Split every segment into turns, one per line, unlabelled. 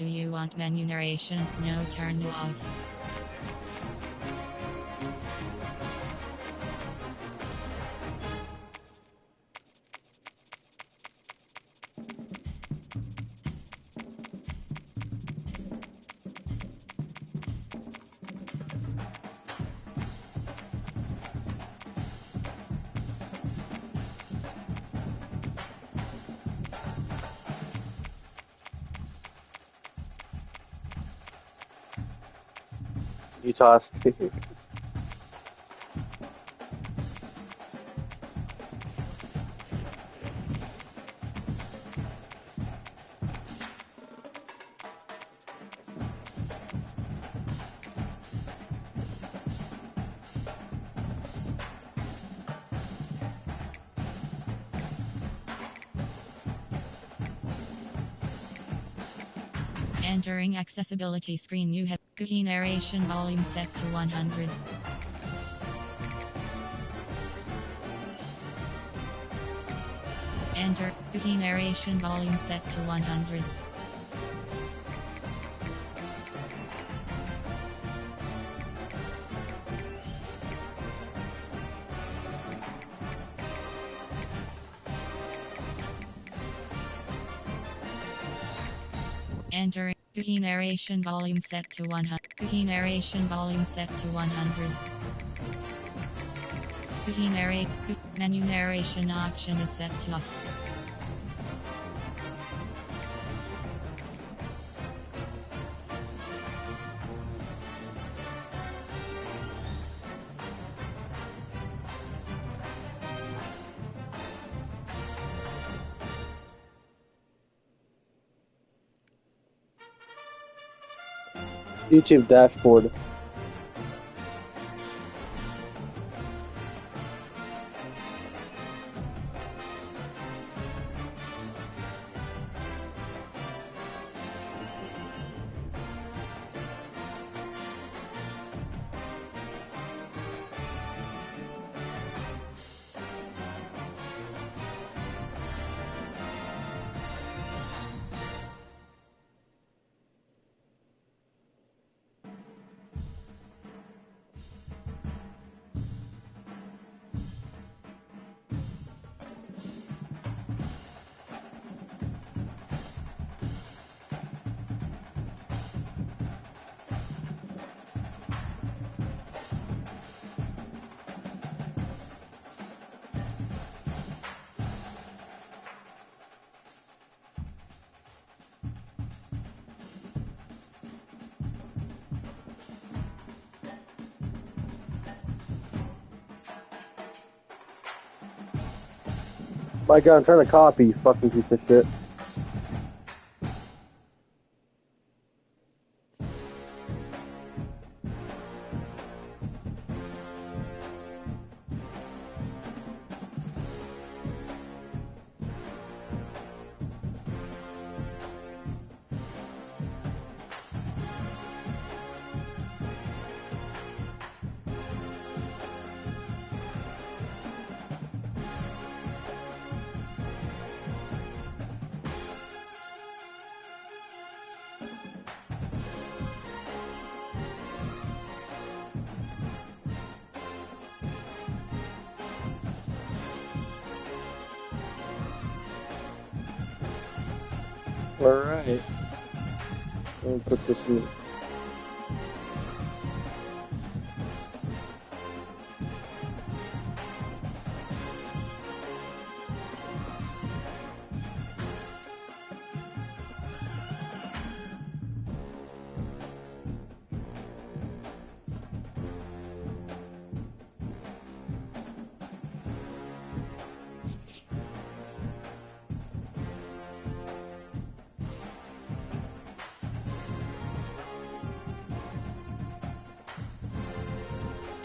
Do you want menu narration? No, turn you off.
Utah State.
Entering accessibility screen, you have cookie narration volume set to 100. Enter cookie narration volume set to 100. Enter cookie narration volume set to 100. Cookie narration volume set to 100. Cookie narrate menu narration option is set to off.
YouTube dashboard. My God, I'm trying to copy, you fucking piece of shit. Alright. Let me put this in.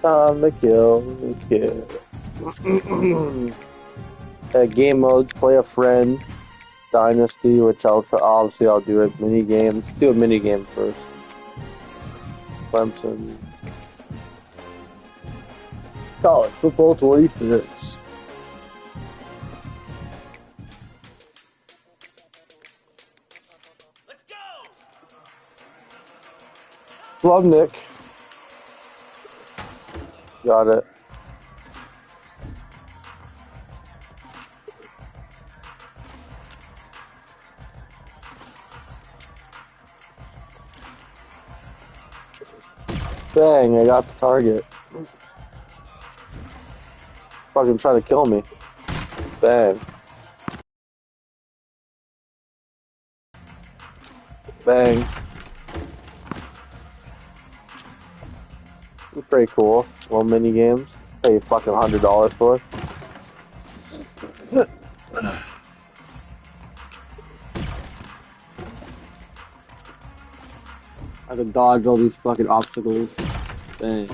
Time to kill the kid. Game mode, play a friend, Dynasty, which obviously I'll do it. Mini games, do a mini game first. Clemson. College football 26. Nick. Got it. Bang, I got the target. Fucking trying to kill me. Bang. Bang. Pretty cool. Little mini games. Pay fucking $100 for. I can dodge all these fucking obstacles. Bang.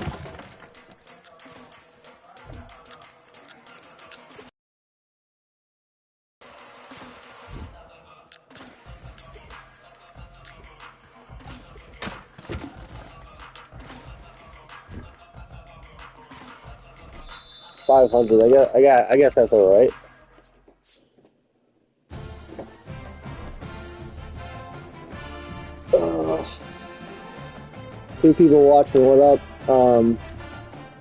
$500. I guess that's alright. Two people watching. What up?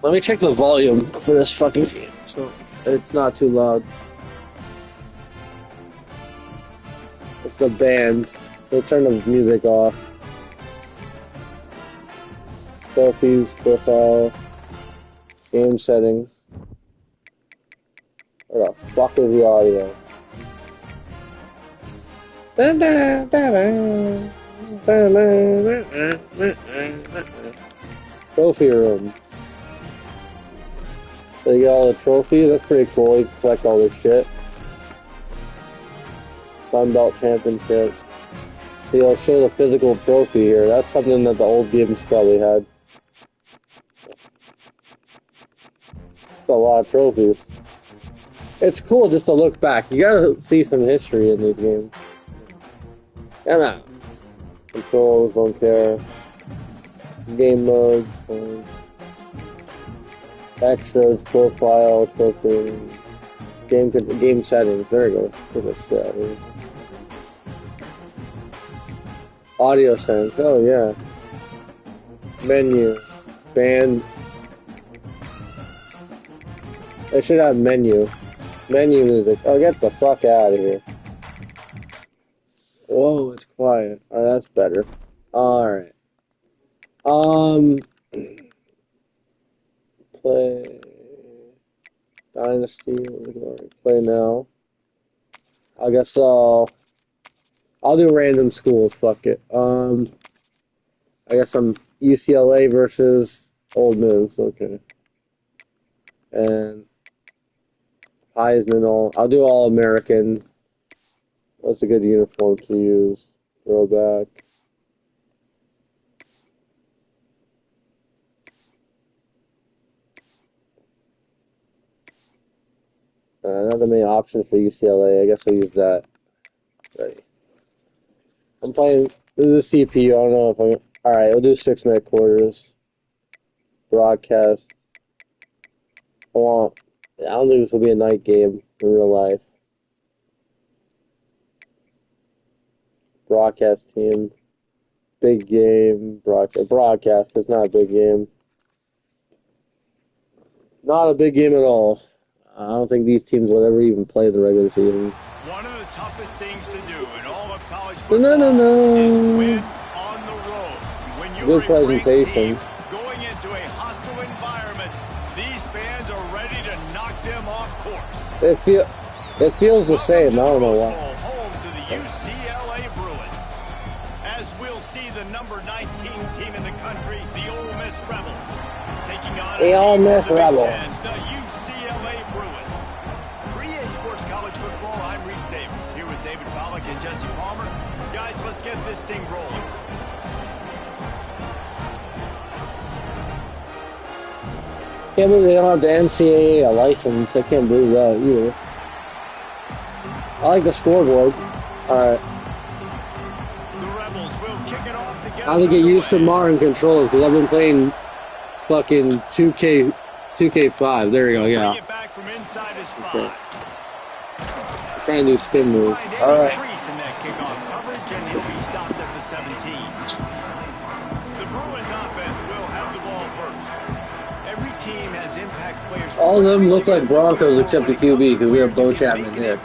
Let me check the volume for this fucking game so it's not too loud. It's the bands. They'll turn the music off. Trophies, profile, game settings. Where the fuck is the audio? Trophy room. So you get all the trophies. That's pretty cool. You can collect all this shit. Sunbelt Championship. So you'll show the physical trophy here. That's something that the old games probably had. That's a lot of trophies. It's cool just to look back. You gotta see some history in these games. Come on. Controls, don't care. Game modes, extras, profile, trophy, game settings. There you go. Put this shit out here. Audio settings. Oh yeah. Menu, band. They should have menu. Menu music. Oh, get the fuck out of here. Whoa, it's quiet. Alright, that's better. Alright. Play Dynasty. Play now. I guess I'll do random schools. Fuck it. I guess I'm UCLA versus Ole Miss. Okay. And Heisman. I'll do All American. That's a good uniform to use. Throwback. Not that many options for UCLA. I guess I'll use that. Ready. I'm playing. This is a CPU. I don't know if I'm. Alright, we'll do 6-minute quarters. Broadcast. I don't think this will be a night game in real life. Broadcast team. Big game. Broadcast. It's not a big game. Not a big game at all. I don't think these teams will ever even play the regular season.
One of the toughest things to do in all of college football is win on the road. When you're
good presentation.
Going into a hostile environment, these fans are ready to knock them off course.
It feels the same. I don't know why.
Home to the UCLA Bruins. As we'll see the number 19 team in the country, the Ole Miss Rebels, taking on
the Ole Miss Rebels.
The UCLA Bruins. 3A Sports College Football, I'm Reese Davis, here with David Pollack and Jesse Palmer. Guys, let's get this thing rolling.
Can't believe they don't have the NCAA license. I can't believe that either. I like the scoreboard. Alright.
The Rebels will kick it off to get
I have to get used to modern controls because I've been playing fucking 2K5. There you go, yeah.
Bring it back from inside his spot.
Okay. I'm trying to do spin moves. Alright.
In that kickoff coverage, and he'll be stopped at the 17. The Bruins offense will have the ball first. Every team has impact players.
All of them look like Broncos except the QB because we have Bo Chapman Hicks.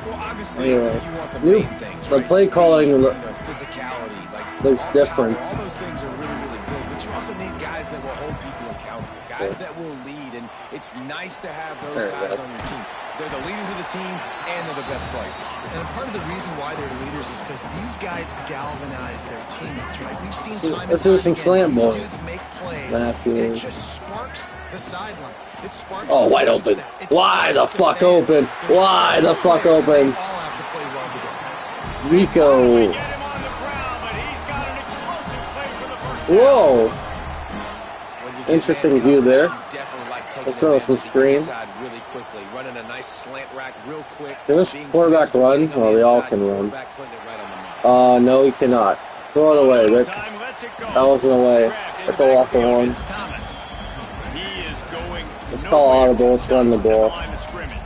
Well, obviously,
Anyway,
you want the
new
main things,
the
right?
play calling
Speed, physicality, like
looks
arm
different.
power, all those things are really, really good. But you also need guys that will hold people accountable, guys that will lead, and it's nice to have those
There you
guys
go.
on your team. They're the leaders of the team, and they're the best players.
And part of the reason why they're leaders is because these guys galvanize their teammates, right? We've seen time and
Let's do
time
some
again,
slant
these
boys.
dudes make plays,
Matthews.
and it just sparks the sideline. It sparks
Oh,
the
wide
coaching
open.
staff. It
Why the
sparks
fuck
fans.
open?
They're
Why the
special
fuck
players, and
open?
They all have to play well together.
Rico.
Get him on the ground, but he's got an explosive play for the first down.
Whoa.
When you get
Interesting
man
view
coverage,
there.
you definitely like taking
Let's throw
advantage
some
of the
screen.
inside really quickly, running a nice slant rack real quick.
Can this
being
quarterback
physical,
run?
getting on
Oh,
the
they all
inside,
can
the
run.
quarterback putting it right on the money.
No, he cannot. Throw it away, Rich.
Time lets it go.
That wasn't away.
Grabbed in
Let's go off the
backfield
one.
is Thomas. He is going
Let's call
nowhere
audible. Let's run the
at the
ball.
line of scrimmage.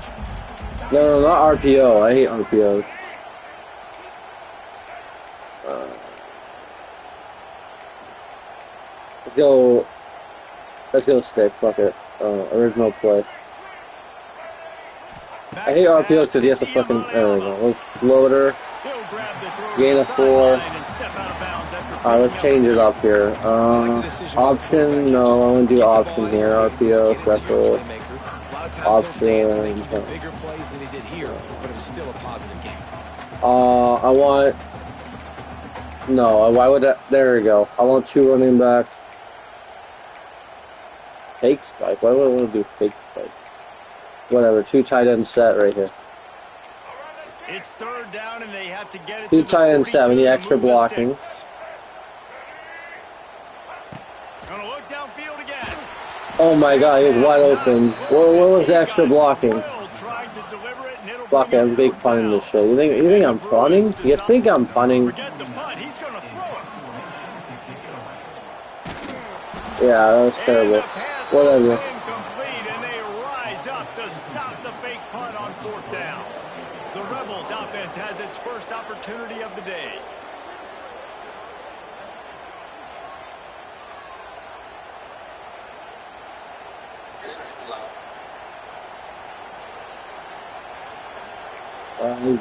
No, not RPO. I hate RPOs. Let's go stick. Fuck it. Original play. I hate RPOs because he has to fucking. There we go. Let's floater.
He'll grab the throw
Gain
to
of
the
4.
sideline and step out of bounds after
Alright, let's
picking
change
up
it up here. Option. No, I want to do option here. RPO special. Option.
Bigger plays than he did here, but it was still a positive game.
I want. No, why would that? There we go. I want 2 running backs. Fake spike? Why would I want to do fake spike? Whatever, 2 tight end set right here.
It's third down and they have to get it
2
to the
tight end set. We
42
need
to
extra
move the
blocking.
sticks. Gonna look downfield again.
Oh my god, he was wide open. What was the extra blocking?
Trying to deliver it, and it'll
Fuck it,
bring
I'm
up
big
fourth
punting
down.
this shit. You think I'm punting? You think I'm punting?
Forget the punt. He's gonna throw it.
Yeah, that was
And
terrible.
the pass
Whatever.
goes incomplete, and they rise up to stop the fake punt on fourth down. The Rebels offense has its first opportunity of the day.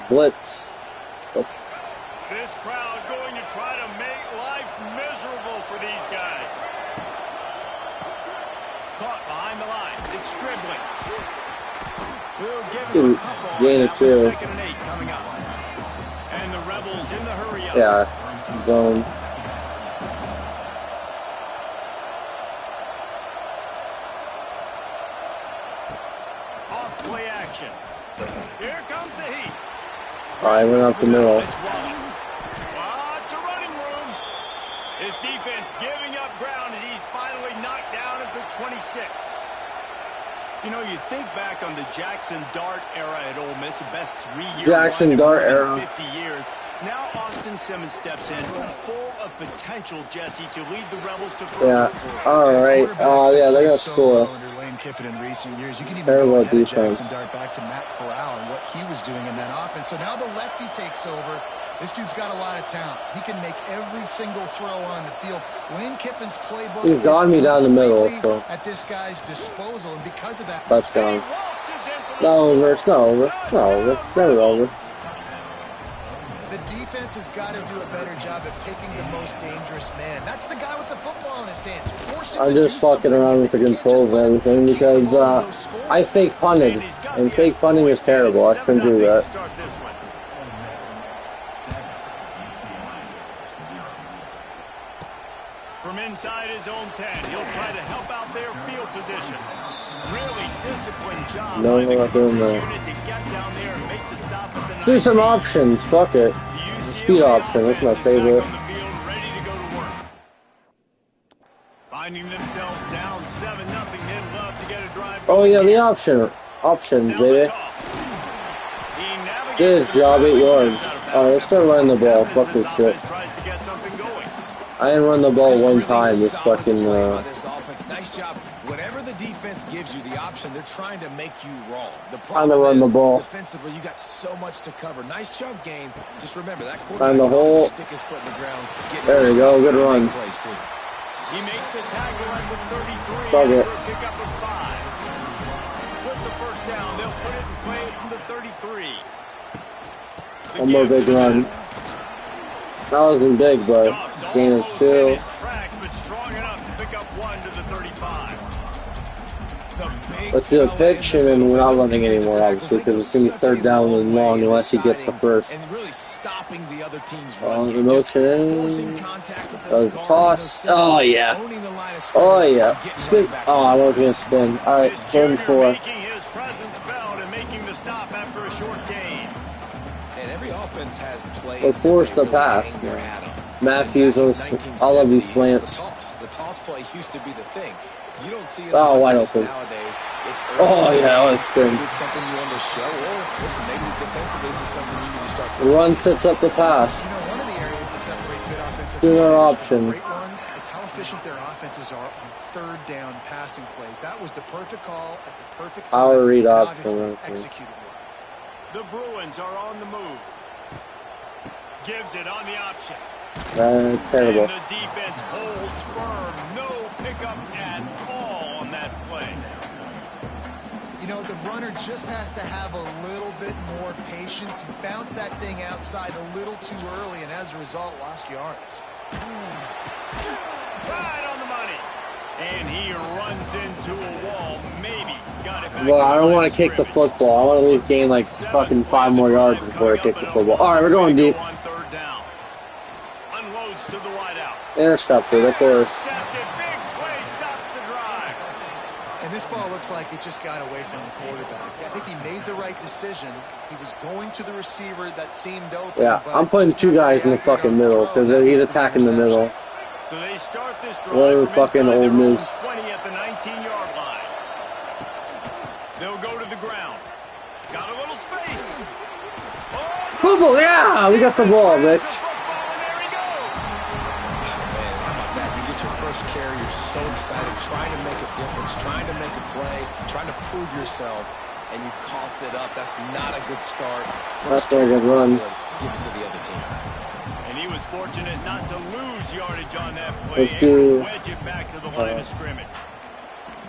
Blitz.
This crowd going to try to make life miserable for these guys. Caught behind the line. It's dribbling. We'll give him a couple on
Gain
that
of
with
2.
2nd and 8 coming up. And the Rebels in the hurry up.
Yeah, zone.
Off play action. Here comes the heat.
I went up the middle.
It's Wallace. Lots of running room. His defense giving up ground as he's finally knocked down at the 26. You know, you think back on the Jackson Dart era at Ole Miss, the best 3-year
Jackson
run in
Dart
more
era.
than 50 years. Now Austin Simmons steps in, full of potential, Jesse, to lead the Rebels to further
Yeah.
glory.
Alright. Oh, yeah, they're gonna score.
Under Lane Kiffin in recent years, you can even
Terrible
go ahead of
defense.
Jackson Dart back to Matt Corral and what he was doing in that offense. So now the lefty takes over. This dude's got a lot of talent. He can make every single throw on the field. Lane Kiffin's playbook
He's got me down the middle,
completely
so.
at this guy's disposal, and because of that,
Touchdown.
And he waltzes in for the
Not
score.
over. It's not over. It's not over. It's never over.
the defense has got to do a better job of taking the most dangerous man. That's the guy with the football in his hands. Force him
I'm
to
just
do
fucking
something.
around with the
You can't
controls
just
and
let him
everything
keep
because
blowing those scores.
I fake punted, and fake punting is terrible. I shouldn't do that.
Start this one. From inside his own 10, he'll try to help out their field position. Really disciplined job
No,
by the
we're not doing
coverage
that.
unit to get down there and make the stop at the
Let's do some
19.
options. Fuck it.
The
Speed
UCLA
option. That's my
offense is back
favorite.
on the field, ready to go to work. Finding themselves down 7-0, they'd love to get a drive.
Oh
going
yeah, the
here.
options,
Now the
baby.
toss. He navigates
Did his
the
job, 8
traffic,
yards.
steps out of
Alright, let's start running the ball.
bounds.
Fuck this shit.
Offense tries to get something going.
I didn't run the ball
Just
one
really
time. This
solid
fucking
play by this offense. Nice job. Whatever the defense gives you, the option, they're trying to make you wrong. The
Time to
problem
run
is,
the ball.
defensively, you got so much to cover. Nice chunk game. Just remember that
Find
quarterback
the
can also
hole.
stick his foot in the ground. Get
There you go. Good
yourself
run.
big plays too.
He makes the tackle at the 33
Dog it.
after a pickup of 5. With the first down, they'll put it in play from the 33. The
One more
give
big
to the
run.
middle.
That wasn't big, but
Stuffed
gain of
almost
2.
in his tracks, but strong enough to pick up 1 to the 35.
The big
Let's do a
fella
pitch,
in
and
the
then
middle.
we're not
Those
running
defensive
anymore,
tackles,
obviously,
they
because
go
it's going to be
such a
third down and
long
long
way in
unless he gets the
deciding
first.
and really stopping the other team's
Oh,
run
the
game. Just
motion.
forcing contact with those guards
Toss.
and those
Oh,
centers,
yeah.
owning the line of
Oh,
scrimmage,
yeah.
and getting
Spin.
running backs
Oh, I
in.
was going to spin. All right,
This
third and
junior
4.
making his presence felt and making the stop after a short gain.
And every offense has plays
We're
that
forced
they
to
really
pass,
hang their
man.
hat on.
Matthews,
Back in
I love these
1970, it was
slants.
The toss play used to be the thing. You don't see as
Oh,
much
wide
of this
open.
nowadays. It's
Oh,
early.
yeah, that was spin.
Maybe it's something you want to show, or listen, maybe defensively this is something you need to start.
Run sets up the pass.
You know, one of the areas that separate good offensive
Do their
players
option.
from great ones is how efficient their offenses are on third down passing plays. That was the perfect call at the perfect time.
Power read
and
option
obviously
right there.
executed well.
The Bruins are on the move. Gives it on the option.
Terrible.
And the defense holds firm. No pickup at all on that play.
You know, the runner just has to have a little bit more patience. He bounced that thing outside a little too early, and as a result, lost yards.
Right on the money. And he runs into a wall. Maybe got it back.
Well, I
to
don't
the
want to kick the
scrimmage.
football. I want to at least gain like fucking 5 more yards before I kick the football. All right, we're going deep.
On third down. Unloads to the wideout.
Intercepted, of course.
Intercepted. Big play stops the drive.
And this ball looks like it just got away from the quarterback. I think he made the right decision. He was going to the receiver that seemed open.
Yeah,
but
I'm putting
just
2
not very
guys in the
accurate
fucking
on the
middle
throw.
because
That
he's
was the
attacking the
interception.
middle.
So they start this drive
Whatever
from
fucking
inside
old
their own
news.
20 at the 19-yard line. They'll go to the ground. Got a little space. Oh,
Football, yeah, we got the ball, bitch.
football, and there he goes.
Man, how about that? You get your first carry, you're so excited, trying to make a difference, trying to make a play, trying to prove yourself, and you coughed it up. That's not a good start.
That's not a good run.
Give it to the other team.
And he was fortunate not to lose yardage on that play.
Let's do,
Wedge it back to the line of scrimmage.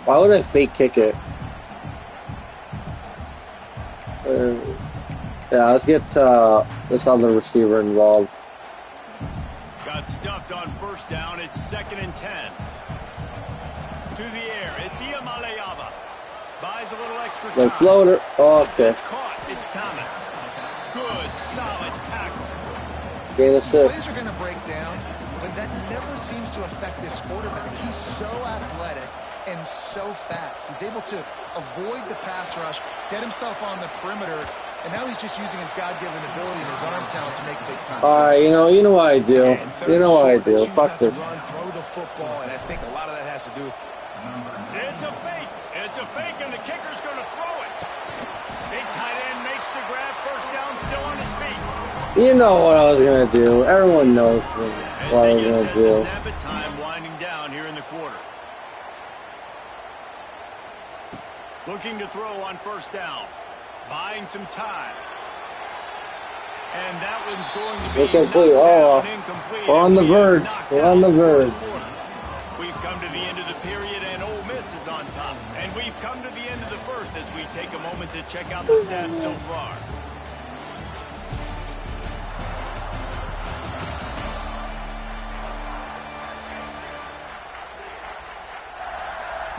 why would I fake kick it? Yeah, let's get this other receiver involved.
Got stuffed on first down. It's 2nd and 10. To the air. It's Iamaleava. Buys a little extra time.
Let's load her. Oh, okay.
It's caught. It's Thomas. Good, solid tackle.
Gain of 6.
Plays are going to break down, but that never seems to affect this quarterback. He's so athletic and so fast. He's able to avoid the pass rush, get himself on the perimeter, and now he's just using his God-given ability and his arm talent to make big-time
All right, you know what I do.
And third
You know what I
short, they
do.
choose
Fuck
not to
this.
Run, throw the football, and I think a lot of that has to do with
It's a fake. It's a fake, and the kicker's going to throw it. Big tight end makes the grab. First down, still on his feet.
You know what I was gonna do. Everyone knows what
As
I
they
was
get
gonna
set to
do.
snap it, time winding down here in the quarter. Looking to throw on first down. Buying some time. And that one's going to be
Incomplete.
knocked
Oh,
down, incomplete.
we're on the
And we have
verge.
knocked
We're on
out
the verge.
first quarter. We've come to the end of the period, and Ole Miss is on top. And we've come to the end of the first as we take a moment to check out the stats so far.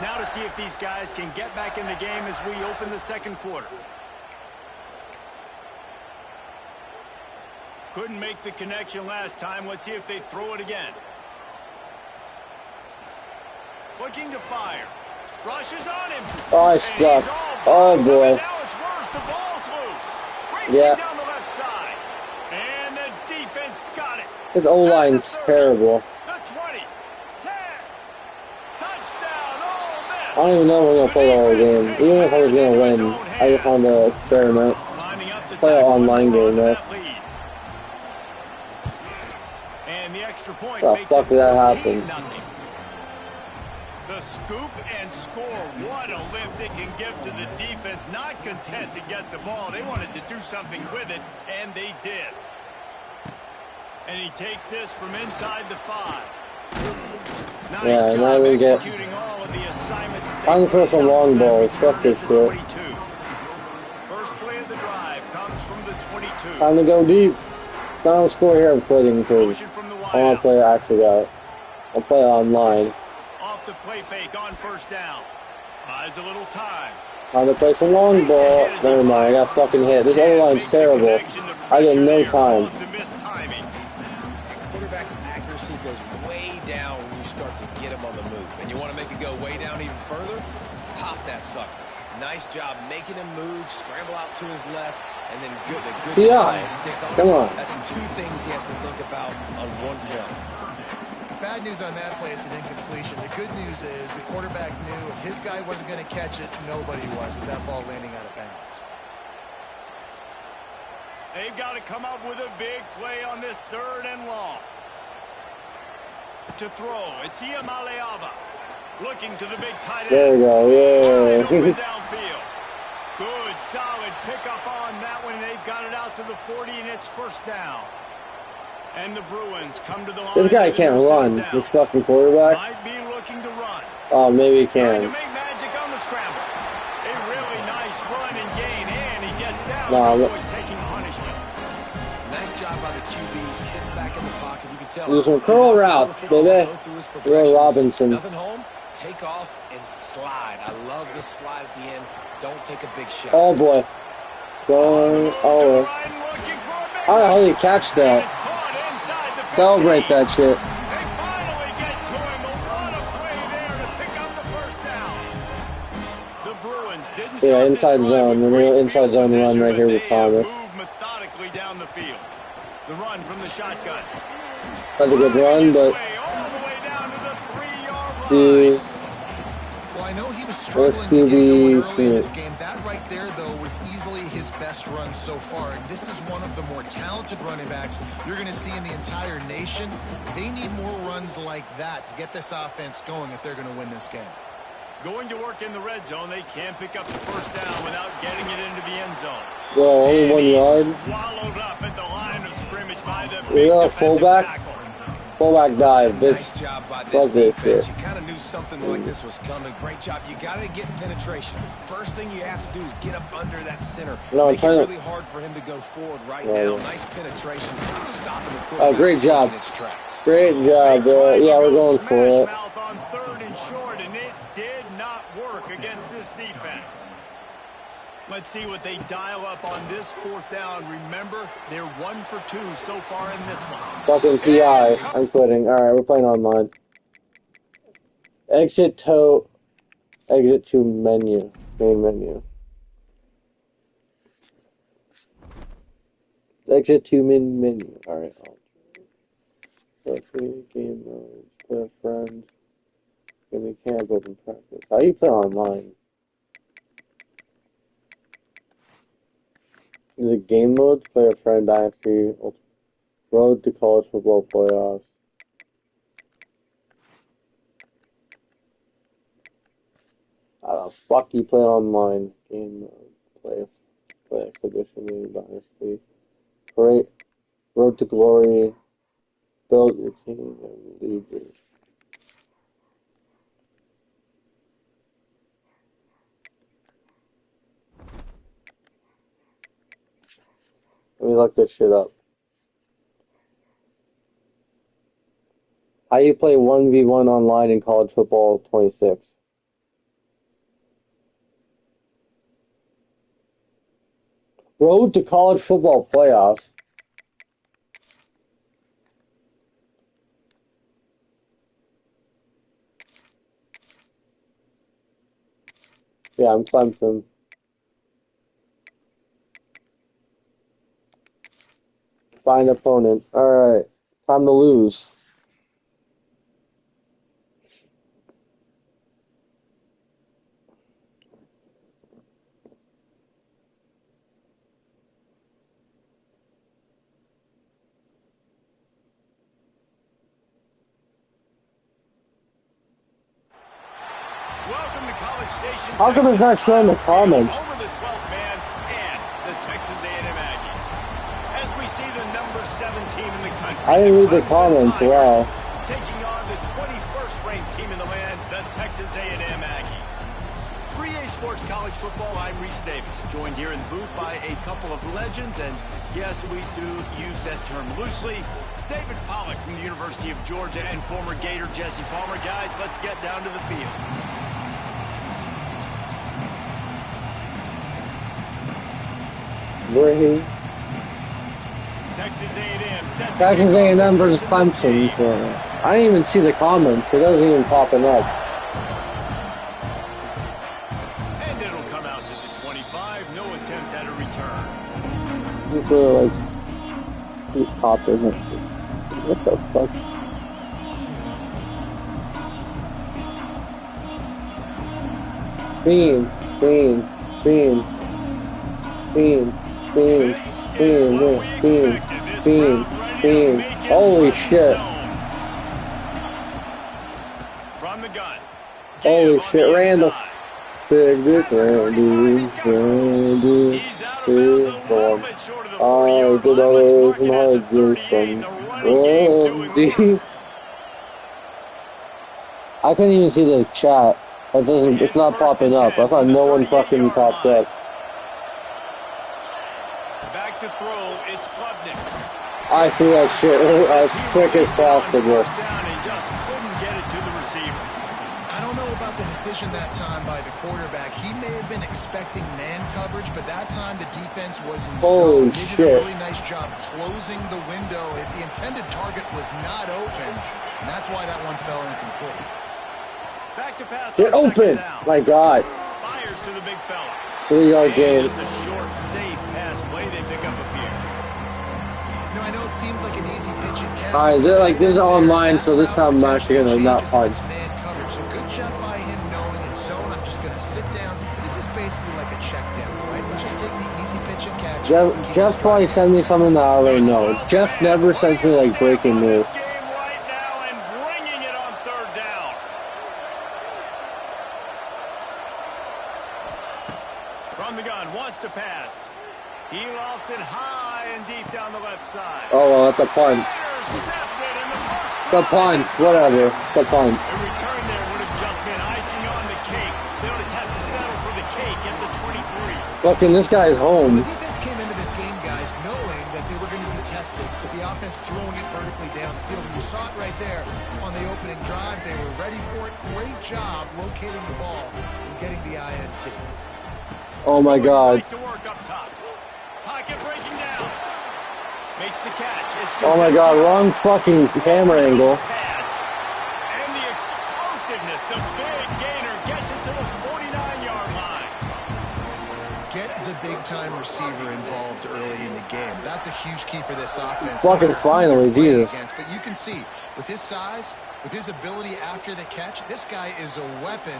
Now to see if these guys can get back in the game as we open the second quarter. Couldn't make the connection last time. Let's see if they throw it again. Looking to fire. Rushes on him.
Oh, I
And
suck.
he's all
Oh,
balled up,
boy.
and now it's worse. The ball's loose. Racing
Yeah.
down the left side. And the defense got it.
His O-line's terrible.
The 20. 10. Touchdown, Ole Miss.
I don't even know if we're gonna play the whole game. Even if I was gonna win, I just wanted to experiment.
Lining up to
Play an
tackle
online
and
game,
run
though.
that lead. And the extra point
The
makes
fuck
it
did that
14-0.
happen?
The scoop and score. What a lift it can give to the defense. Not content to get the ball. They wanted to do something with it, and they did. And he takes this from inside the 5. Nice
Yeah, now
job
we get.
executing all of the assignments as they
I'm throw some long balls. Fuck this shit.
22. First play of the drive comes from the 22.
Time to go deep. If I don't score here, I'm quitting because
Motion from the
I want to play actually out. I'll play online.
Off the play fake on first down. Buys a little time.
Time to play some long ball. Never mind, I got fucking hit. This O-line's terrible. I get no time.
Quarterback's accuracy goes way down when you start to get him on the move. And you want to make it go way down even further? Pop that sucker. Nice job making him move, scramble out to his left, and then a good
PI.
stick on
Come
him.
on.
That's two things he has to think about on one play.
Bad news on that play, it's an incompletion. The good news is the quarterback knew if his guy wasn't going to catch it, nobody was with that ball landing out of bounds.
They've got to come up with a big play on this 3rd and long. To throw, it's Iamaleava. Looking to the big tight end.
There we go,
Wide open
yeah.
downfield. Good, solid pickup on that one. They've got it out to the 40, and it's first down. And the Bruins come to the line.
This guy can't run, this fucking quarterback.
Might be looking to run.
Oh, maybe he
Trying to
can.
make magic on the scramble. A really nice run and gain, and he gets down.
Nah,
Avoid taking punishment.
Nice job by the QB, sitting back in the pocket. You can tell.
Do some curl routes, baby. Will Robinson.
Nothing home. Take off and slide. I love this slide at the end. Don't take a big shot.
Oh boy. Going over. How the hell did he catch that? Celebrate that shit.
They finally get to him, but what a play there to pick up the first down. The Bruins didn't start
Yeah, inside
this drive
zone.
with
The real
great
inside
field
zone run
position,
right here
but
with
they
Thomas.
moved methodically down the field. The run from the shotgun.
That's a good run, but
All the way down to the 3-yard
the
line.
Well, I know he was struggling to get going early in this game. That right there, though, was easily his best run so far. And this is one of the more talented running backs you're going to see in the entire nation. They need more runs like that to get this offense going if they're going to win this game.
Going to work in the red zone, they can't pick up the first down without getting it into the end zone.
well, only 1 yard.
Swallowed up at the line of scrimmage by the
We
big
got a
defensive
fullback.
tackle.
Fullback dive,
Nice
bitch.
job by this
Fuck this
defense.
shit.
You kind of knew something like this was coming. Great job. You got to get penetration. First thing you have to do is get up under that center.
No, I'm
Make it
trying to-
really hard for him to go forward right
Yeah,
now.
yeah.
Nice penetration. Stopping the
Oh,
quarterback
great job.
in its tracks.
Great job, bro. Yeah, we're going for it.
Mouth on 3rd and short, and it did not work against this defense. Let's see what they dial up on this 4th down. Remember, they're 1 for 2 so far in this one.
Fucking PI. I'm quitting. Alright, we're playing online. Exit to menu. Main menu. Exit to menu. Alright. Game mode. Play a friend. Give me camp open practice. How do you play online? Is it game mode? Play a friend, IFC, road to college football playoffs. How the fuck you play online? Game mode. Play exhibition mode, dynasty. Great. Road to glory. Build your team and leaders. Let me look this shit up. How you play 1v1 online in college football 26? Road to college football playoffs. Yeah, I'm Clemson. Find opponent. Alright. Time to lose.
Welcome to College Station.
How come it's not showing the comments?
Home of the 12th man and the Texas A&M Aggies. As we see the number 7 team in the country.
I didn't read the comments, wow.
Taking on the Sports College Football. I'm Reese Davis, joined here in the booth by a couple of legends, and yes, we do use that term loosely. David Pollack from the University of Georgia and former Gator Jesse Palmer. Guys, let's get down to the field.
Brady.
Texas A&M set
Texas A&M versus Clemson. So I didn't even see the comments. It doesn't even popping up.
And it'll come out to the 25. No attempt at a return.
People like keep popping it. What the fuck? Bean. Holy shit.
From the gun.
Holy shit, Randall. Big dick Randy.
He's out of bounds a little bit short of the 40-yard line. Let's mark it at the 38. The running game doing work.
I couldn't even see the chat. It doesn't. It's not popping up. I thought no one fucking popped up.
Back to throw. It's Klubnik.
I threw that shit as quick as possible.
First down and just couldn't get it to the receiver.
I don't know about the decision that time by the quarterback. He may have been expecting man coverage, but that time the defense was in
Holy
zone. They did
shit.
a really nice job closing the window. The intended target was not open, and that's why that one fell incomplete.
Back to pass.
Get
on
open!
second down.
My God.
Fires to the big fella.
3-yard game.
Just a short, safe pass play. They pick up a few.
You know, I know it seems like an easy pitch and catch.
Alright, they're like, this is online, so this time I'm actually gonna not punch.
Man coverage. So good job by him knowing in zone. I'm just gonna sit down. This is basically like a check down, right? Let's just take the easy pitch and catch.
Jeff probably sent me something that I already know. Jeff never sends me like breaking news.
This game right now and bringing it on third down. From the gun, wants to pass. He lost it high and deep down the left side.
Oh well, that's a punt.
Intercepted in the first
The
drive.
punt, whatever. The punt.
A return there would have just been icing on the cake. They'll just have to settle for the cake at the 23.
Fucking this guy's
The
home.
defense came into this game, guys, knowing that they were going to be tested, with the offense throwing it vertically down the field. And you saw it right there on the opening drive. They were ready for it. Great job locating the ball and getting the INT.
Oh my God.
Back to work up top. Pocket breaking down. Makes the catch. It's
Oh my God, wrong fucking camera angle.
Pads. And the explosiveness, the big gainer gets it to the 49-yard line.
Get the big-time receiver involved early in the game. That's a huge key for this offense.
Fucking
No matter who
finally,
they're playing
Jesus.
against, but you can see, with his size, with his ability after the catch, this guy is a weapon,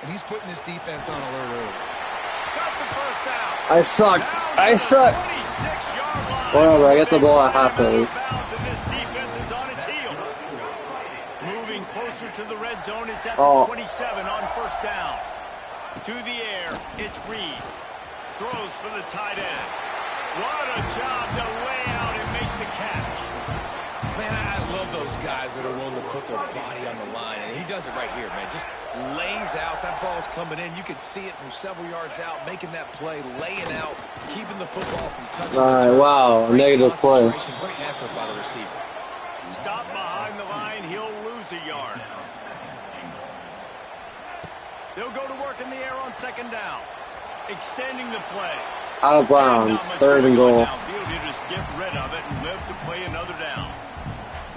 and he's putting this defense on alert early.
Got the first down.
I sucked.
Down
I
to the
suck.
26-yard line.
Whatever, I get the ball at half at least.
And this defense is on its heels. Moving closer to the red zone, it's at the
Oh.
27 on first down. To the air, it's Reed. Throws for the tight end. What a job to lay out and make the catch.
Man, I love those guys that are willing to put their body on the line, and he does it right here, man. Just lays out. That ball's coming in. You can see it from several yards out, making that play, laying out, keeping the football from touching the
Alright,
turf.
wow,
Great
negative play.
concentration, great effort by the receiver.
Stop behind the line, he'll lose a yard. They'll go to work in the air on second down. Extending the play.
Out of bounds, third and goal.
He'll just get rid of it and live to play another down.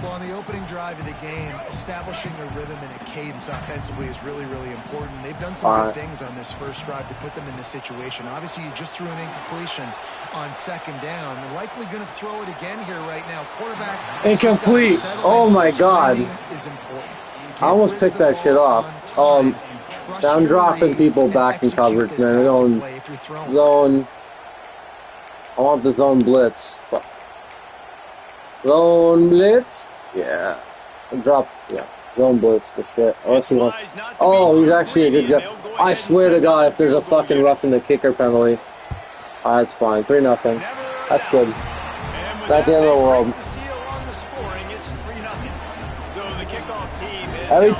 Well, on the opening drive of the game, establishing a rhythm and a cadence offensively is really, really important. They've done some good things on this first drive to put them in this situation. Obviously, you just threw an incompletion on second down. They're likely going to throw it again here right now. Quarterback
Incomplete. Oh my God.
Is important.
I almost picked that shit off. I'm dropping people back in coverage, man. They're going zone. I want the zone blitz. Zone blitz? Yeah. Drop, yeah. Zone blitz for shit. Unless he wants. Oh, he's actually a good guy. I swear to God, if there's a fucking roughing the kicker penalty. That's fine. 3-0. That's good. That's the end of the world. Every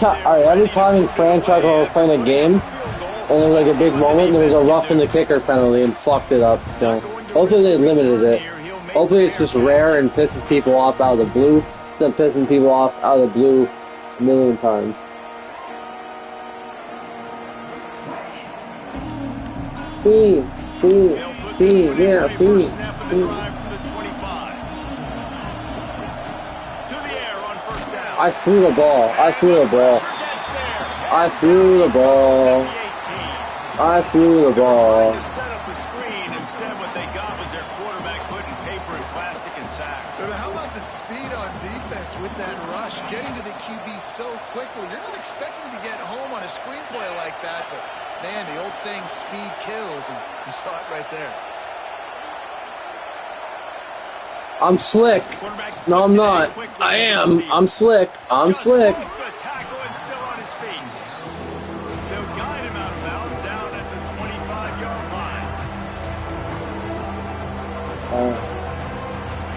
time in franchise when we're playing a game, And there was like a big moment, and there was a roughing the kicker penalty and fucked it up. So hopefully they limited it. Hopefully it's just rare and pisses people off out of the blue instead of pissing people off out of the blue a million times. Yeah, I threw the ball. I threw the ball. I threw the ball. I threw the ball.
Set up the screen. Instead, what they got was their quarterback putting paper and plastic and sack.
But how about the speed on defense with that rush, getting to the QB so quickly? You're not expecting to get home on a screenplay like that, but man, the old saying, speed kills, and you saw it right there.
I'm slick. No, I'm not. I am. I'm slick. I'm slick.
The tackle and still on his feet. They'll guide him out of bounds down at the 25-yard line.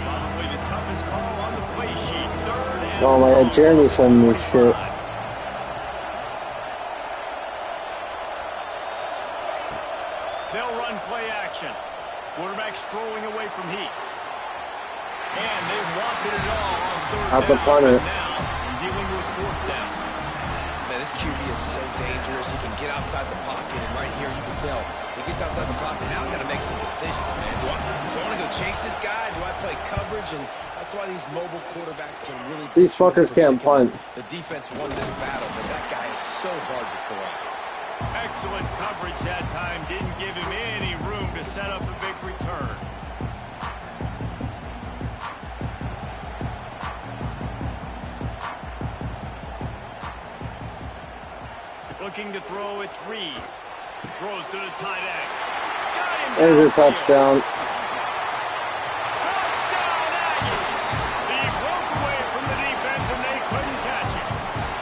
Probably the toughest call on the play sheet. Third and
Oh my God, Jeremy sending me shit.
They'll run play action. Quarterback strolling away from heat. And they've wanted it all on third
Out the
down.
punter.
Now dealing with fourth down.
Man, this QB is so dangerous. He can get outside the pocket, and right here you can tell he gets outside the pocket. Now I got to make some decisions, man. Do I want to go chase this guy? Do I play coverage? And that's why these mobile quarterbacks can really.
These fuckers can't punt.
The defense won this battle, but that guy is so hard to corral.
Excellent coverage that time. Didn't give him any room to set up a big return. Looking to throw, it's Reed. Throws to the tight end. Got him.
There's your
downfield.
touchdown.
Touchdown, Aggie. He broke away from the defense and they couldn't catch him.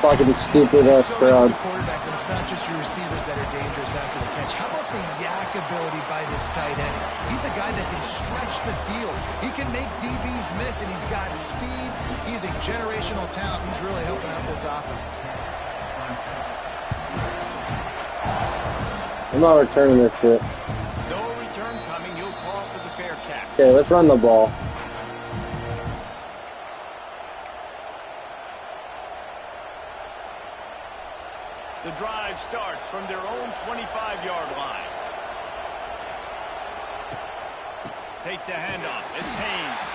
Fucking stupid ass
So
crowd.
as a quarterback, but it's not just your receivers that are dangerous after the catch. How about the yak ability by this tight end? He's a guy that can stretch the field. He can make DBs miss, and he's got speed. He's a generational talent. He's really helping out this offense.
I'm not returning this shit.
No return coming. He'll call for the fair catch.
Okay, let's run the ball.
The drive starts from their own 25-yard line. Takes a handoff. It's Haynes.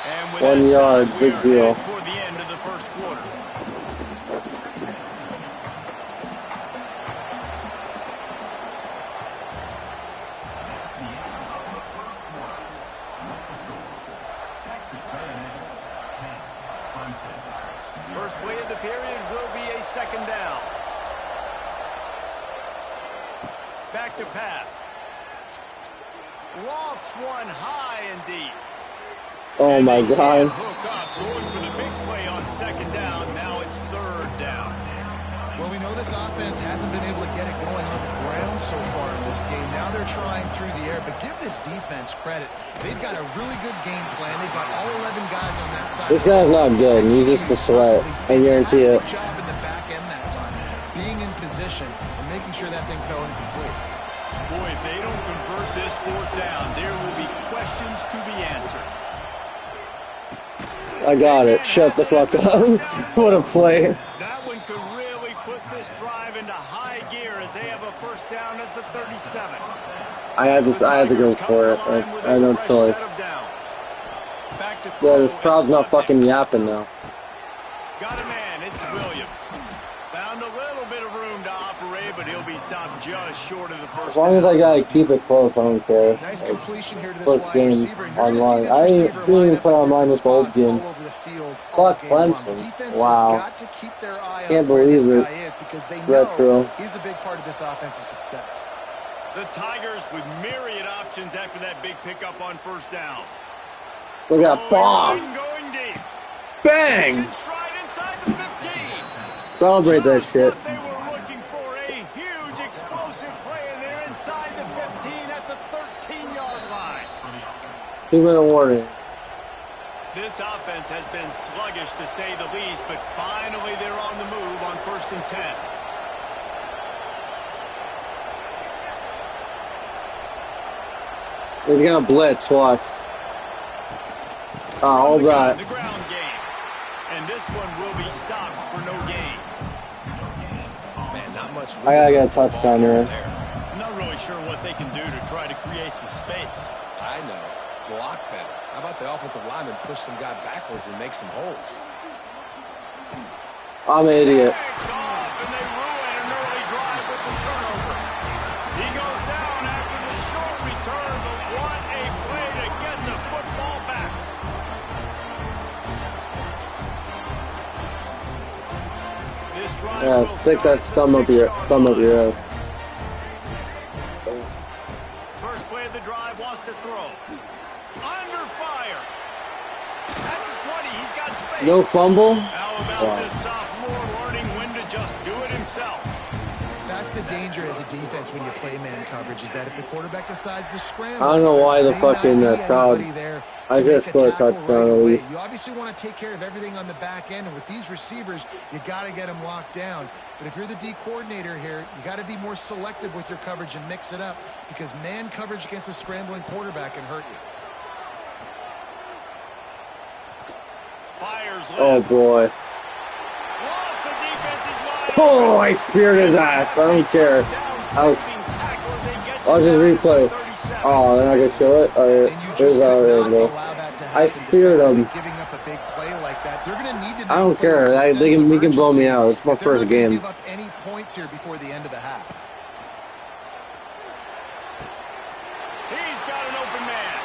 And with
1
that
yard,
stop, we
big
are
deal.
headed toward the end of the first quarter. First play of the period will be a second down. Back to pass. Lofts one high and deep.
Oh my
And they
God.
can't hook up, going for the big play on second down. Now it's third down.
Well, we know this offense hasn't been able to get it going on the ground so far in this game. Now they're trying through the air, but give this defense credit. They've got a really good game plan. They've got all 11 guys on that side.
This guy's not good. He's just a sweat. I guarantee it.
Fantastic job in the back end that time, being in position and making sure that thing fell incomplete.
Boy, if they don't convert this fourth down, there will be questions to be answered.
I got it. Shut the fuck up. What a play.
That one could really put this drive into high gear as they have a first down at the 37.
I had to go for it. I had no choice. Yeah, this crowd's not fucking yapping now.
Got a man, it's Williams. Found a little bit of room to operate, but he'll be stopped just short of the first
As long as
down.
I gotta keep it close, I don't care.
Nice
Like,
completion here to this
first
wide
game
receiver. And you're gonna
online.
see this
I
receiver
didn't even
line up
play
in
online with the old
different
game.
spots all over the field all
Fuck
game long.
Clemson.
Defense
Wow.
has got to keep their eye on
Can't
where this
believe
guy
it.
is because they
Retro.
know he's a big part of this offense's success.
The Tigers with myriad options after that big pickup on first down.
Look at that bomb.
Going deep.
Bang!
In stride inside the 15.
Celebrate that
Just
shit.
what they were looking for, a huge explosive play, and they're inside the 15 at the 13-yard line.
2-minute warning.
This offense has been sluggish to say the least, but finally they're on the move on 1st and 10.
He's gonna blitz, watch. All that.
The ground game. And this one will be stopped for no gain.
Man, not much.
I gotta get a touchdown here.
I'm not really sure what they can do to try to create some space.
I know. Block better. How about the offensive lineman push some guy backwards and make some holes?
I'm an idiot.
Picked off, and they ruin an early drive with the turnover. He goes down after the short return, but what a play to get the football back. This drive
Yeah,
will
stick that
start at the
thumb up
6-yard
your
line.
ass.
First play of the drive wants to throw. Under fire. At the 20, he's got space.
No fumble.
How about this sophomore learning when to just do it himself?
That's the danger as a defense when you play man coverage, is that if the quarterback decides to scramble,
I don't know why the
there may not
fucking
be
crowd.
anybody there
I
to
just
make
scored a
tackle
touchdown
right
at
away.
least.
You obviously want to take care of everything on the back end, and with these receivers, you got to get them locked down. But if you're the D coordinator here, you got to be more selective with your coverage and mix it up, because man coverage against a scrambling quarterback can hurt you.
Fires left.
Oh boy.
Lost the defense's wide
Oh,
open.
I speared his ass. I don't care. I'll just replay. Oh, then I can show it.
And you
Alright,
just
there's our
cannot
angle.
allow that to
I
happen
speared
defensively,
him.
giving up a big play like that. They're going to need to
I don't
now play with
care.
some
They
sense
can,
of
he can blow me
urgency
out. It's my
if they're
first
not gonna
game.
give up any points here before the end of the half.
He's got an open man.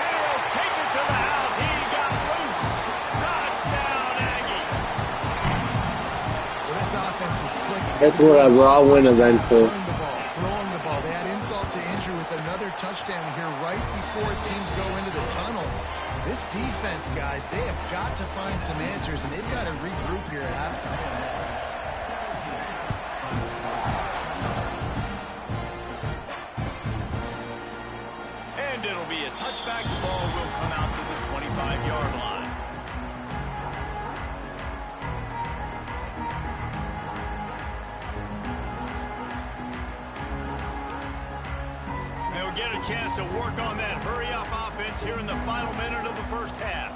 And he'll take it to the house. He got loose. Touchdown, Aggie.
Well, this offense is clicking.
That's whatever. I'll win eventually.
Throwing the ball. They had insult to injury with another touchdown here right before teams go into the tunnel. This defense, guys, they have got to find some answers, and they've got to regroup here at halftime.
And it'll be a touchback. The ball will come out to the 25-yard line. They'll get a chance to work on that hurry-up offense here in the final minute of the first half.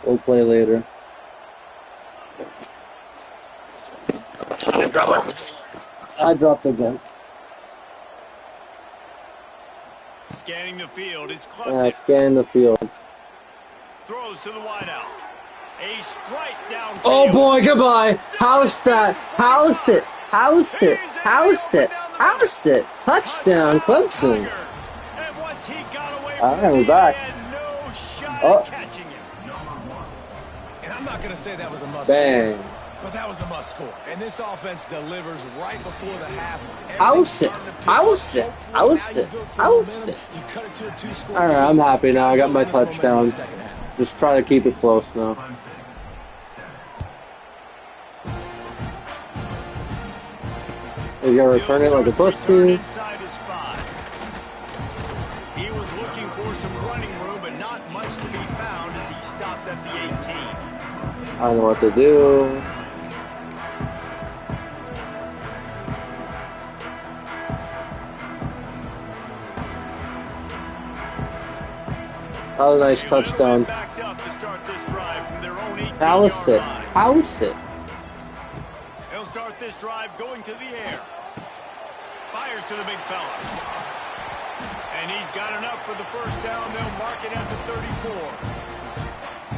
We'll play later. I dropped again.
Scanning the field, it's
Yeah,
Klubnik.
scan the field.
Throws to the wideout. A strike downfield.
Oh boy, goodbye. House that. House it. House it. House it. House it. Touchdown, Clemson.
And once he got away
All
from
right,
the
we're back.
he had no shot
Oh.
at catching him.
And I'm not going to say that was a must
Bang.
score, but that was a must score. And this offense delivers right before the half.
House it. House it. House it. House it.
You cut it to a two-score.
All right, I'm happy now. I got my touchdown. Just try to keep it close now. He's gonna return it like a supposed to.
Inside his 5. He was looking for some running room, but not much to be found as he stopped at the 18.
I know what to do. That was a nice
They went
touchdown.
backed up to start this drive from their own 18-yard
House it.
line.
House it.
He'll start this drive going to the air. Fires to the big fella. And he's got enough for the first down. They'll mark it at the 34.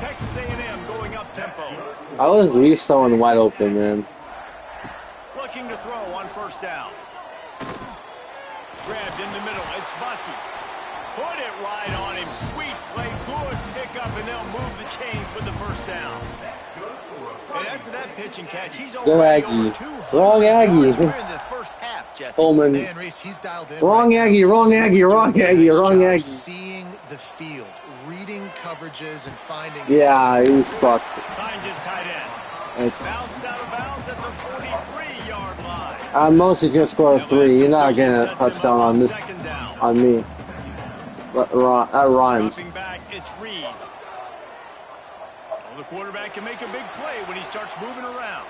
Texas A&M going up tempo.
I was leave someone wide open, man.
Looking to throw on first down. Grabbed in the middle. It's Bussey. Put it right on him. Sweet play. Good pickup, and they'll move the chains with the first down. And after that pitch and catch, he's
Go
already
Aggie.
over 200
Wrong Aggie.
yards. We're in the first half, Jesse.
Coleman.
Dan Reese, he's dialed in.
Wrong
right now.
Aggie. Wrong Aggie. Wrong
Doing a
Aggie.
nice
Wrong
job
Aggie.
Seeing the field, reading coverages, and finding.
Yeah, he's fucked.
Finds his tight end. Bounced out of bounds at the 43-yard line.
At most, he's gonna score a 3. You're not getting a touchdown on this,
Second down.
on me. But that rhymes.
Dropping back, it's Reed. Well, the quarterback can make a big play when he starts moving around.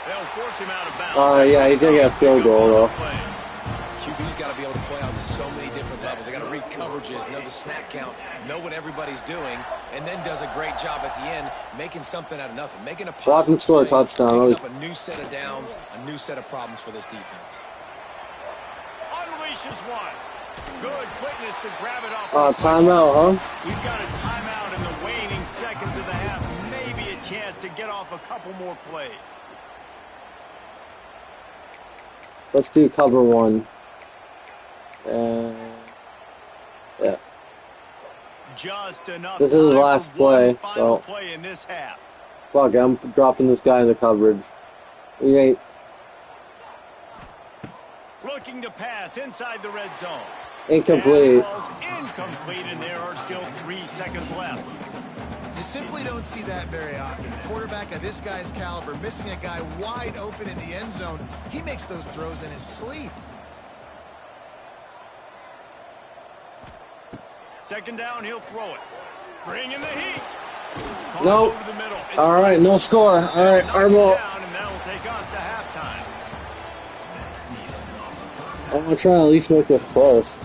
They'll force him out of bounds.
Yeah, he's gonna get a field goal though.
QB's got to be able to play on so many different levels. They got to read coverages, know the snap count, know what everybody's doing, and then does a great job at the end making something out of nothing, making a positive
score a
play,
touchdown.
picking up a new set of downs, a new set of problems for this defense.
Unleashes one. Good quickness to grab it off.
Timeout, huh?
We've got a timeout in the waning seconds of the half. Maybe a chance to get off a couple more plays.
Let's do cover one. Yeah.
Just enough.
This is the last play,
Final
so
play in this half.
fuck it, I'm dropping this guy in the coverage. He ain't.
Looking to pass inside the red zone.
Incomplete.
Pass ball's incomplete, and there are still 3 seconds left.
You simply don't see that very often. A quarterback of this guy's caliber missing a guy wide open in the end zone. He makes those throws in his sleep.
Second down, he'll throw it. Bring in the heat.
Nope.
Over the middle. It's
All right, no score. All right, our ball.
down, and that'll take us to halftime.
I'm gonna try to at least make this close.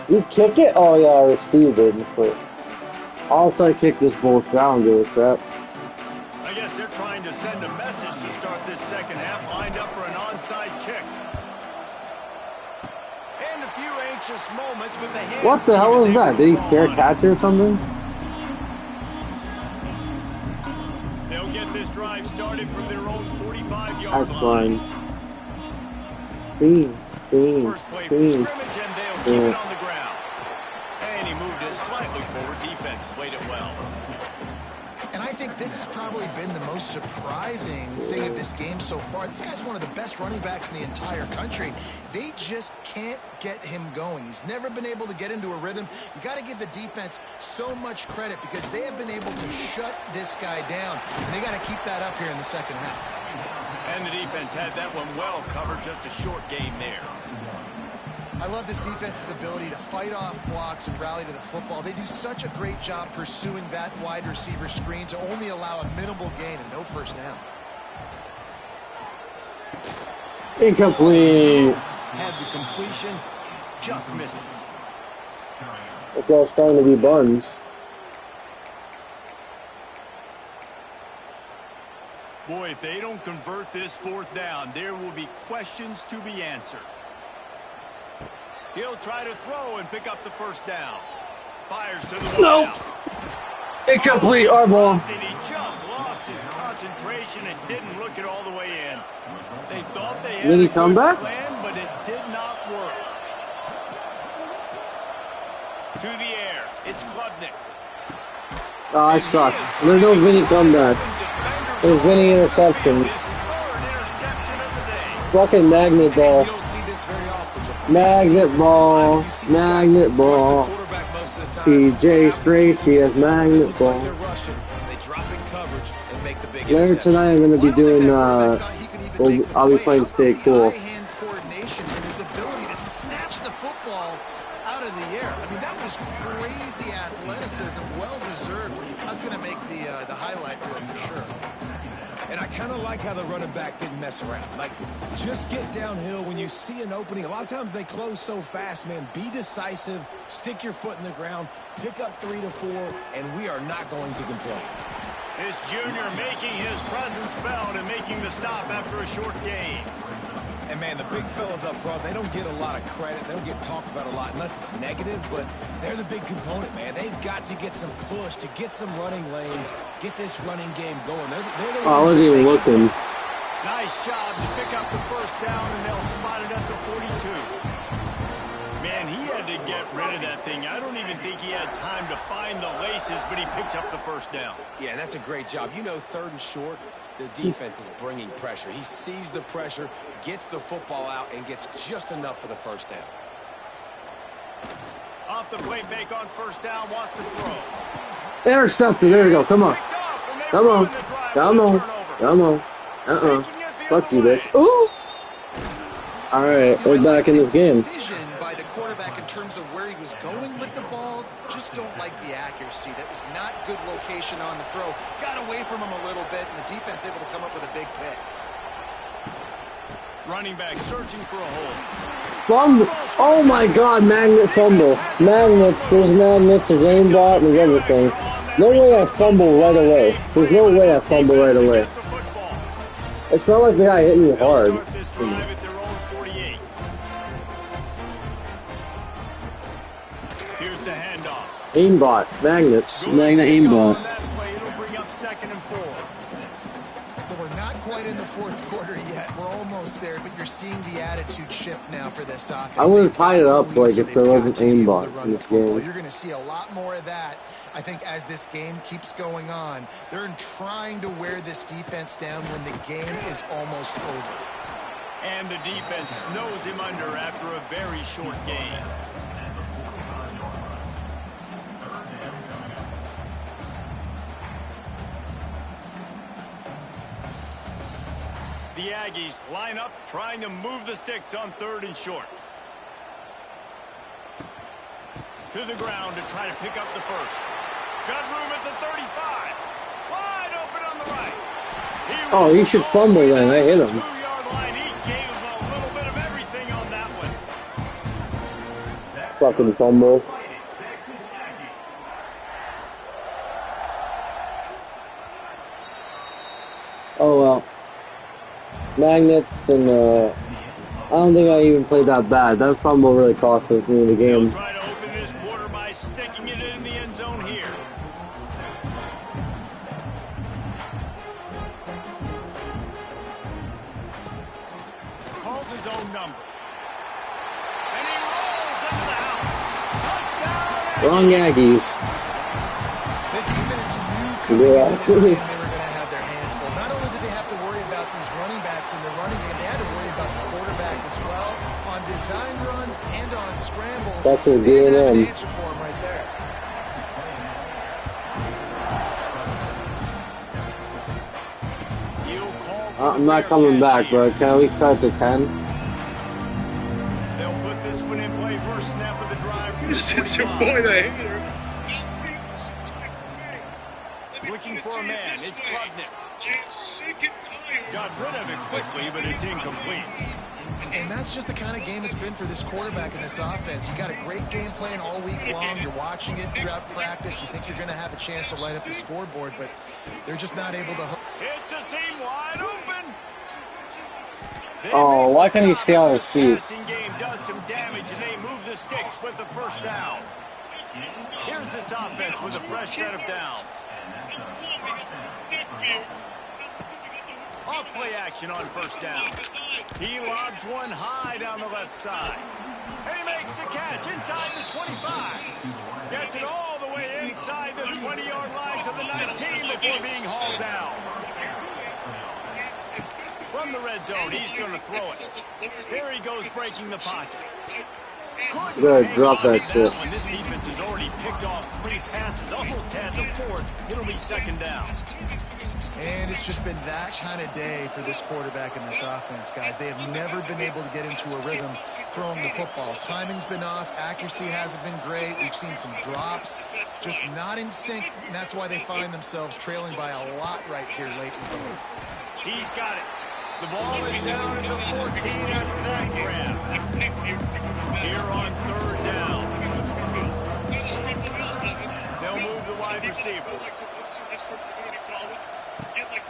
You kick it? Oh yeah, I received it. But I'll try to kick this bullshit. I don't give a crap.
I guess they're trying to send a message to start this second half, lined up for an onside kick. And a few anxious moments with the hands.
What the hell was that? Did he fair catch it or something?
They'll get this drive started from their own 45-yard
That's
line.
fine.
First play from scrimmage, and they'll keep it on the ground. And he moved it slightly forward. Defense played it well.
And I think this has probably been the most surprising thing of this game so far. This guy's one of the best running backs in the entire country. They just can't get him going. He's never been able to get into a rhythm. You got to give the defense so much credit because they have been able to shut this guy down. And they got to keep that up here in the second half.
And the defense had that one well covered. Just a short game there.
I love this defense's ability to fight off blocks and rally to the football. They do such a great job pursuing that wide receiver screen to only allow a minimal gain and no first down.
Incomplete.
Had the completion, just missed it.
It's all starting to be buns.
Boy, if they don't convert this fourth down, there will be questions to be answered. He'll try to throw and pick up the first down. Fires to the
Nope. Incomplete, our ball.
And he just lost his concentration and didn't look it all the way in. They thought they had
Mini
a good
comebacks?
plan, but it did not work. To the air, it's Klubnik.
Oh, I suck. There's no Vinny comeback. There's Vinny interceptions.
His third interception of the day.
Fucking magnet ball.
You don't see this very often.
Magnet ball. Magnet ball. PJ Straight, he has magnet
Looks like
ball.
they're rushing. They drop in coverage and make the big
Later
interception.
tonight I'm going to be doing, I'll be playing Stay Cool.
Hand coordination and his ability to snatch the football out of the air. I mean, that was crazy athleticism, well deserved. That's going to make the highlight reel for sure.
And I kind of like how the running back didn't mess around. Like, just get downhill when you see an opening. A lot of times they close so fast, man. Be decisive, stick your foot in the ground, pick up 3 to 4, and we are not going to complain.
This junior making his presence felt and making the stop after a short gain.
And, man, the big fellas up front, they don't get a lot of credit. They don't get talked about a lot unless it's negative, but they're the big component, man. They've got to get some push, to get some running lanes, get this running game going. They're the
Oh, I
ones
wasn't
that
even
make it.
looking.
Nice job to pick up the first down, and they'll spot it at the 42. Man, he had to get rid of that thing. I don't even think he had time to find the laces, but he picks up the first down.
Yeah, that's a great job. You know, 3rd and short, the defense is bringing pressure. He sees the pressure, gets the football out, and gets just enough for the first down.
Off the play fake on first down, wants to throw.
Intercepted, there we go, come on.
Picked off, and they
Come
ruin
on.
the drive
Come
with a
on.
turnover.
Come on.
Taking it the
Fuck
other
you,
way.
bitch. Ooh! Alright, we're back in this game.
Decision by the quarterback in terms of where he was going with the ball. Just don't like the accuracy. That was not good location on the throw. Got away from him a little bit, and the defense able to come up with a big pick.
Running back searching for a hole.
Fumble. Oh my god, magnet fumble. Magnets, there's aimbot, there's everything. No way I fumble right away. There's no way I fumble right away. It's not like the guy hit me hard.
Start this drive at their own 48. Here's the handoff.
Aimbot, magnets, magnet aimbot.
On that play, it'll bring up 2nd and 4.
But we're not quite in the fourth quarter yet. We're almost there, but you're seeing the attitude shift now for this offense.
I would have tied it up like if there wasn't aimbot in this game.
You're going to see a lot more of that, I think, as this game keeps going on. They're trying to wear this defense down when the game is almost over.
And the defense snows him under after a very short game. The Aggies line up, trying to move the sticks on 3rd and short. To the ground to try to pick up the first. Got room at the 35. Wide open on the right.
Oh, he should fumble then. I hit him.
2-yard line. He gave him a little bit of everything on that one.
Fucking fumble. Oh well. Magnets and I don't think I even played that bad. That fumble really cost me the
He'll
game.
try to open this quarter by sticking it in the end zone here. Calls his own number. And he rolls into the house. Touchdown!
Wrong Aggies.
The defense knew coming into this game they were going to have their hands full. Not only did they have to worry about these running backs in the running game, they had to worry about the quarterback as well on design runs and on scrambles.
That's a
They didn't have an
D&M.
answer for him right there.
He'll call for
I'm
the
not coming back,
Bearcats here.
but can I at least cut to 10?
They'll put this one in play. First snap of the drive from the
It's your
45.
boy, the hater.
Looking for a man. It's Klubnik. Got rid of it quickly, but it's incomplete.
And that's just the kind of game it's been for this quarterback in this offense. You got a great game plan all week long. You're watching it throughout practice. You think you're going to have a chance to light up the scoreboard, but they're just not able to hook.
It's a seam wide open.
Oh, why can't he stay on his feet?
Passing game does some damage, and they move the sticks with the first down. Here's this offense with a fresh set of downs. Off play action on first down. He lobs one high down the left side. And he makes the catch inside the 25. Gets it all the way inside the 20-yard line to the 19 before being hauled down. From the red zone, he's going to throw it. Here he goes breaking the pocket.
You gotta drop that shit.
When this defense has already picked off 3 passes, almost had the 4th. It'll be 2nd down.
And it's just been that kind of day for this quarterback and this offense, guys. They have never been able to get into a rhythm throwing the football. Timing's been off. Accuracy hasn't been great. We've seen some drops. Just not in sync, and that's why they find themselves trailing by a lot right here late in the game.
He's got it. The ball is down at the 14 after that grab. Here on 3rd down. They'll move the wide receiver.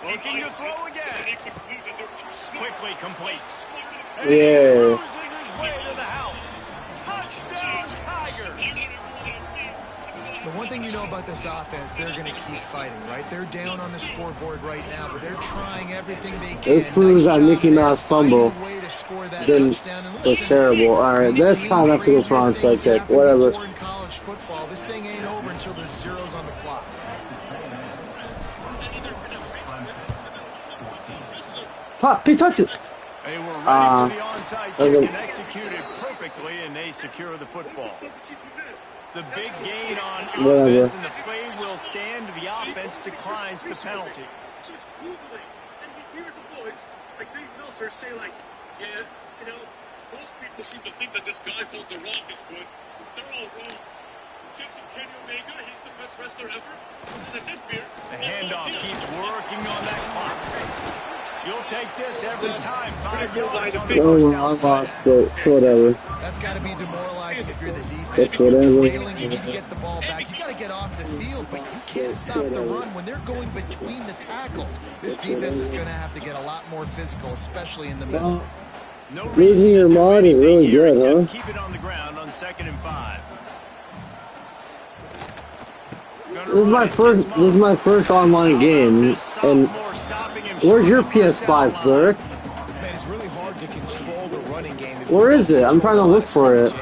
Looking to throw again. Quickly complete. And he
Yeah.
cruises his way to the house. Touchdown, Tiger.
The one thing you know about this offense, they're going to keep fighting, right? They're down on the scoreboard right now, but they're trying everything they can.
This proves that
job
Mickey
there,
Mouse fumble
finding a way to score that
didn't
touchdown. And
was
listen,
terrible. Alright,
we've
this
seen
time I have to go for
crazier
onside
things
kick.
happen
Whatever.
before in college football. This thing ain't over until there's zeros on the clock.
Pop, he touched it.
They were ready for the onside kick
okay.
and executed perfectly, and they secure the football. The big gain on
Whatever.
offense, and the play will stand. The offense declines the penalty.
So it's Googling, and he hears a voice like Dave Meltzer say, like, yeah, you know, most people seem to think that this guy called The Rock is good. They're all wrong. Jason Kenny Omega, he's the best wrestler ever. And the headbeard.
The handoff keeps working on that clock. You'll take this every time. 5 yards on the
Oh,
first
well,
down
I
play.
lost, but whatever.
That's got to be demoralizing if you're the defense.
It's
You're
whatever.
trailing, you need to get the ball back. You got to get off the field, but you can't stop the run when they're going between the tackles. This defense is going to have to get a lot more physical, especially in the middle.
Well,
No
losing
reason
your
to do
mind ain't
anything
really
here
good,
except
huh?
Keep it on the ground on 2nd and 5.
This is my first online game, and where's your PS5, Cleric?
Man, it's really hard to control the running game.
Where is it? I'm trying to look for it.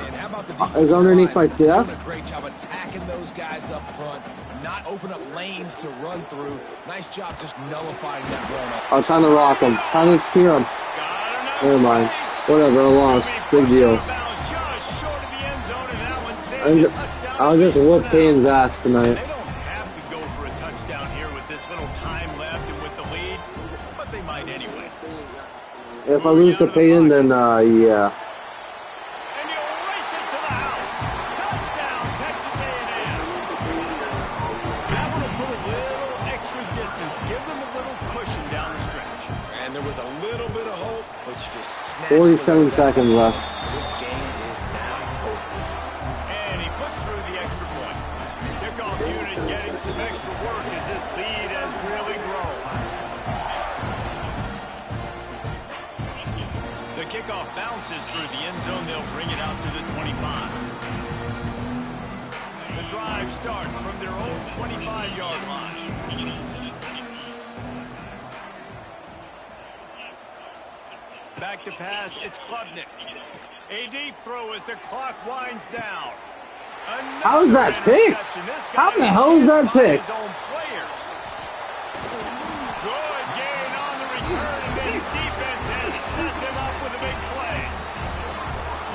It's underneath my desk.
Doing a great job attacking those guys up front, not open up lanes to run through. Nice job just nullifying that run up.
I'm trying to rock him. Trying to spear him. Never mind. Whatever, I lost. Big deal. I'll just whoop Payne's ass tonight.
They don't have to go for a touchdown here with this little time left and with the lead, but they might anyway.
If I lose to Payne, then yeah.
And you race it to the house. Touchdown, Texas A&M. That would have put a little extra distance. Give them a little cushion down the stretch.
And there was a little bit of hope, but you just snatched
47
away that
seconds
touchdown.
left.
This game is now over.
And he puts through the extra point. Kickoff unit getting some extra work as this lead has really grown. The kickoff bounces through the end zone. They'll bring it out to the 25. The drive starts from their own 25-yard line. Back to pass, it's Klubnik. A deep throw as the clock winds down.
How is that picked? How the hell is that picked?
Good gain on the return, and this defense has set them up with a big play.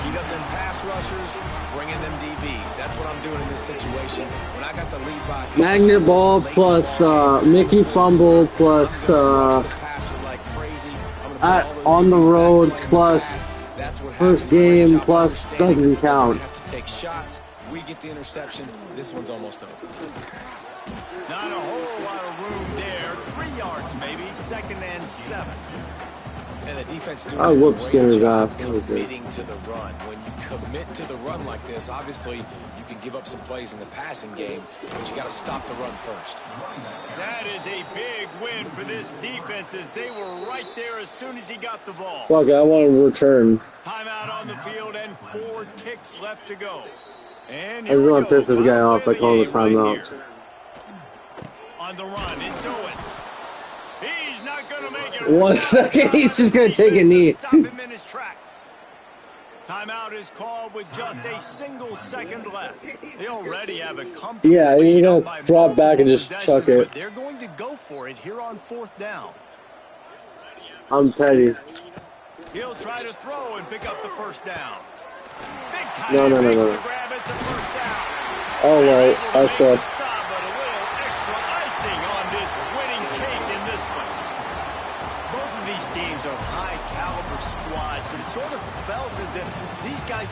Heat up them pass rushers, bringing them DBs. That's what I'm doing in this situation. When I got the lead by
Magnet ball plus Mickey fumble plus on the road plus first game plus doesn't count.
Have to take shots. We get the interception. This one's almost over.
Not a whole lot of room there. 3 yards maybe. 2nd and 7.
And the defense doing
I
a
whooped
great
Skinner's
job
ass. That was good.
committing to the run. When you commit to the run like this, obviously you can give up some plays in the passing game, but you got to stop the run first.
That is a big win for this defense as they were right there as soon as he got the ball.
Fuck it, I want to return.
Timeout on the field and 4 ticks left to go. And
I just want to piss this guy off by
by
calling the timeout.
On the run, it's Owens. He's not going to make it.
1 second, he's just going to take a knee.
Stop him in his tracks. Timeout is called with just a single second left. They already have a comfortable
Yeah, you're
lead
gonna
up by
drop back and
multiple
just chuck
possessions,
it.
but they're going to go for it here on 4th down.
I'm petty.
He'll try to throw and pick up the first down. Big tight
No,
end
no, no,
makes
no.
the grab. It's a first down.
All right,
Able to
I
make
saw.
the stop, but a little extra icing on this winning cake in this one. Both of these teams are high-caliber squads, but it sort of felt as if these guys